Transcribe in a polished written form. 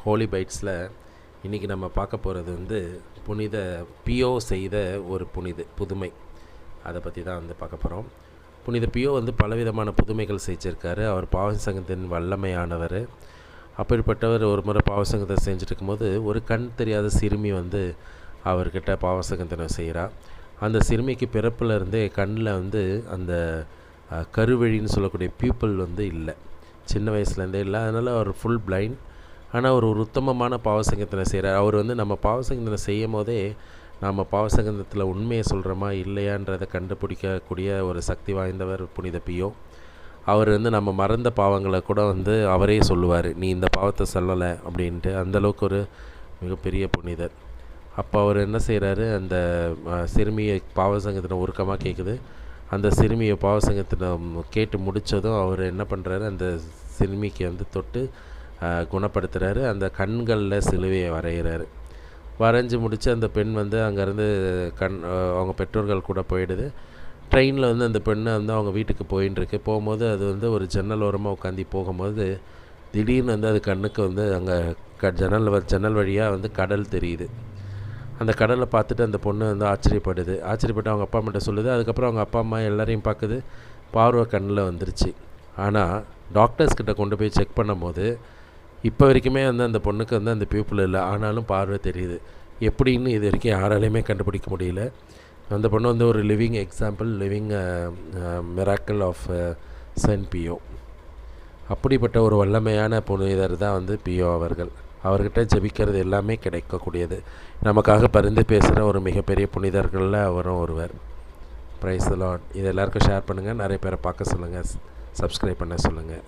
ஹோலி பைட்ஸில் இன்றைக்கி நம்ம பார்க்க போகிறது வந்து புனித பியோ செய்த ஒரு புதுமை. அதை பற்றி தான் வந்து பார்க்க போகிறோம். புனித பியோ வந்து பலவிதமான புதுமைகள் செஞ்சுருக்காரு. அவர் பாவசங்கத்தின் வல்லமையானவர். அப்படிப்பட்டவர் ஒரு முறை பாவசங்கத்தை செஞ்சுட்டு இருக்கும்போது ஒரு கண் தெரியாத சிறுமி வந்து அவர்கிட்ட பாவசங்கத்தினை செய்கிறா. அந்த சிறுமிக்கு பிறப்பில் இருந்தே கண்ணில் வந்து அந்த கருவழின்னு சொல்லக்கூடிய பீப்புள் வந்து இல்லை, சின்ன வயசுலேருந்தே இல்லை. அதனால் அவர் ஃபுல் பிளைண்ட். ஆனால் ஒரு உத்தமமான பாவசங்கத்தினை செய்கிறார். அவர் வந்து நம்ம பாவசங்கத்தினை செய்யும் போதே நம்ம பாவசங்கத்தில் உண்மையை சொல்கிறோமா இல்லையான்றதை கண்டுபிடிக்கக்கூடிய ஒரு சக்தி வாய்ந்தவர் புனித பியோ. அவர் வந்து நம்ம மறந்த பாவங்களை கூட வந்து அவரே சொல்லுவார், நீ இந்த பாவத்தை சொல்லலை அப்படின்ட்டு. அந்தளவுக்கு ஒரு மிகப்பெரிய புனிதர். அப்போ அவர் என்ன செய்கிறாரு, அந்த சிறுமியை பாவசங்கத்தினை உருக்கமாக கேட்குது. அந்த சிறுமியை பாவசங்கத்தினை கேட்டு முடித்ததும் அவர் என்ன பண்ணுறாரு, அந்த சிறுமிக்கு வந்து தொட்டு குணப்படுத்துகிறாரு. அந்த கண்களில் சிலுவையை வரைகிறாரு. வரைஞ்சி முடித்து அந்த பெண் வந்து அங்கேருந்து அவங்க பெற்றோர்கள் கூட போயிடுது. ட்ரெயினில் வந்து அந்த பெண்ணை வந்து அவங்க வீட்டுக்கு போயின்ட்டுருக்கு. போகும்போது அது வந்து ஒரு ஜன்னல் ஓரமாக உட்காந்து போகும்போது திடீர்னு வந்து அது கண்ணுக்கு வந்து அங்கே ஜன்னல் வழியாக வந்து கடல் தெரியுது. அந்த கடலை பார்த்துட்டு அந்த பொண்ணு வந்து ஆச்சரியப்பட்டு அவங்க அப்பா அம்மாட்ட சொல்லுது. அதுக்கப்புறம் அவங்க அப்பா அம்மா எல்லாரையும் பார்க்குது. பார்வை கண்ணில் வந்துருச்சு. ஆனால் டாக்டர்ஸ்கிட்ட கொண்டு போய் செக் பண்ணும்போது இப்போ வரைக்குமே வந்து அந்த பொண்ணுக்கு வந்து அந்த பியூப்பிள் இல்லை, ஆனாலும் பார்வை தெரியுது. எப்படின்னு இது வரைக்கும் யாராலையுமே கண்டுபிடிக்க முடியல. அந்த பொண்ணு வந்து ஒரு living example, living miracle of Saint Pio. அப்படிப்பட்ட ஒரு வல்லமையான புனிதர் தான் வந்து பியோ அவர்கள். அவர்கிட்ட ஜெபிக்கிறது எல்லாமே கிடைக்கக்கூடியது. நமக்காக பரிந்து பேசுகிற ஒரு மிகப்பெரிய புனிதர்களில் அவரும் ஒருவர். Praise the Lord. இது எல்லாருக்கும் ஷேர் பண்ணுங்கள், நிறைய பேரை பார்க்க சொல்லுங்கள், சப்ஸ்கிரைப் பண்ண சொல்லுங்கள்.